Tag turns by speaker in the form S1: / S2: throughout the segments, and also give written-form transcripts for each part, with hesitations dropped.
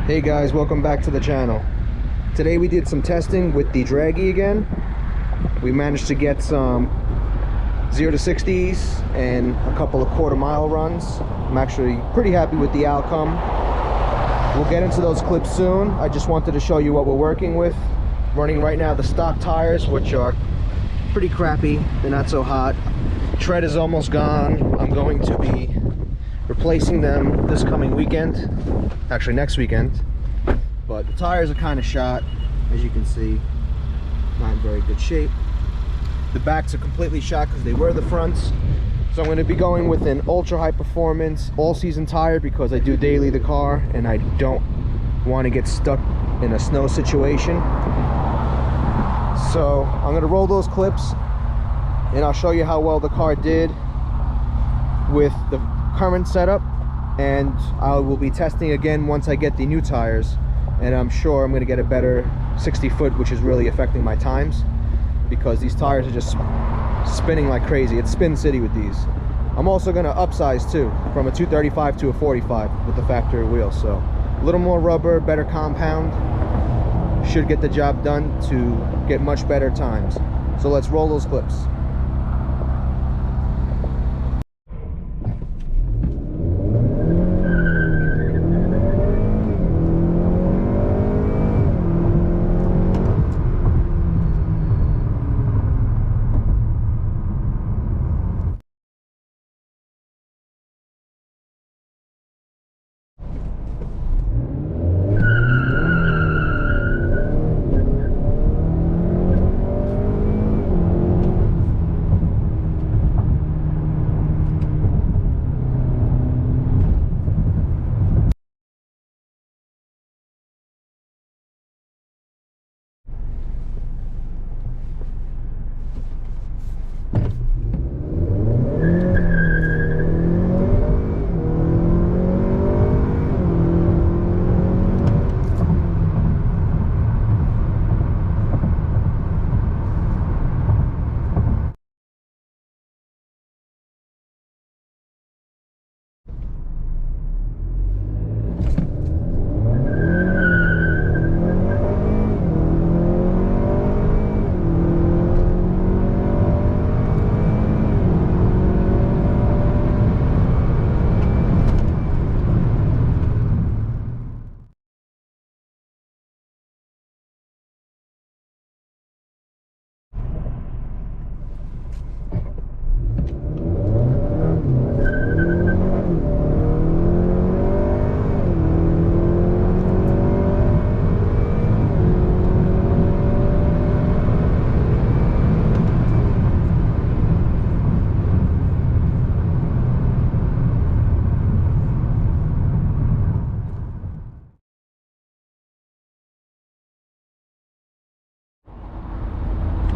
S1: Hey guys, welcome back to the channel. Today we did some testing with the Dragy again. We managed to get some 0 to 60s and a couple of quarter-mile runs. I'm actually pretty happy with the outcome. We'll get into those clips soon. I just wanted to show you what we're working with. Running right now the stock tires, which are pretty crappy. They're not so hot. Tread is almost gone. I'm going to be replacing them this coming weekend, actually next weekend, but the tires are kind of shot, as you can see, not in very good shape. The backs are completely shot because they were the fronts, so I'm going to be going with an ultra high performance all season tire because I do daily the car and I don't want to get stuck in a snow situation. So I'm going to roll those clips and I'll show you how well the car did with the current setup, and I will be testing again once I get the new tires, and I'm sure I'm going to get a better 60 foot, which is really affecting my times because these tires are just spinning like crazy. It's spin city with these. I'm also going to upsize too from a 235 to a 45 with the factory wheel, so a little more rubber, better compound should get the job done to get much better times. So let's roll those clips.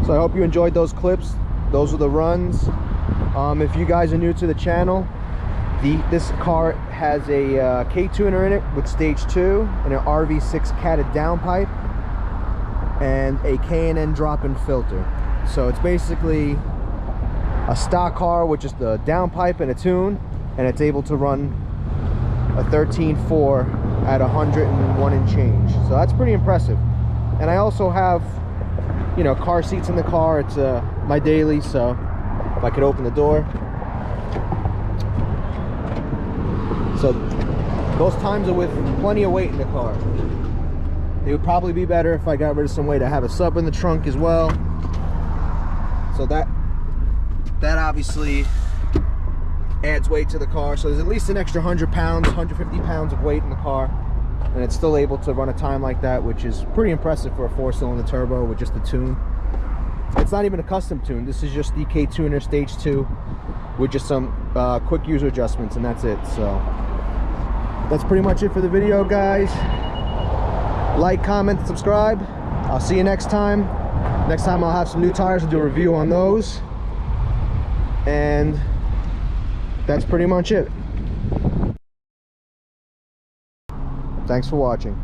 S1: So I hope you enjoyed those clips. Those are the runs. If you guys are new to the channel, this car has a K-tuner in it with stage 2 and an RV6 catted downpipe and a K&N drop in filter. So it's basically a stock car with just a downpipe and a tune, and it's able to run a 13.4 at 101 and change. So that's pretty impressive. And I also have, you know, car seats in the car. It's my daily, so if I could open the door. So those times are with plenty of weight in the car. They would probably be better if I got rid of some weight. I have a sub in the trunk as well, so that obviously adds weight to the car. So there's at least an extra 100 pounds, 150 pounds of weight in the car, and it's still able to run a time like that, which is pretty impressive for a 4-cylinder turbo with just a tune. It's not even a custom tune. This is just the Ktuner Stage 2 with just some quick user adjustments, and that's it. So that's pretty much it for the video, guys. Like, comment, subscribe. I'll see you next time. Next time I'll have some new tires to do a review on those, and that's pretty much it. Thanks for watching.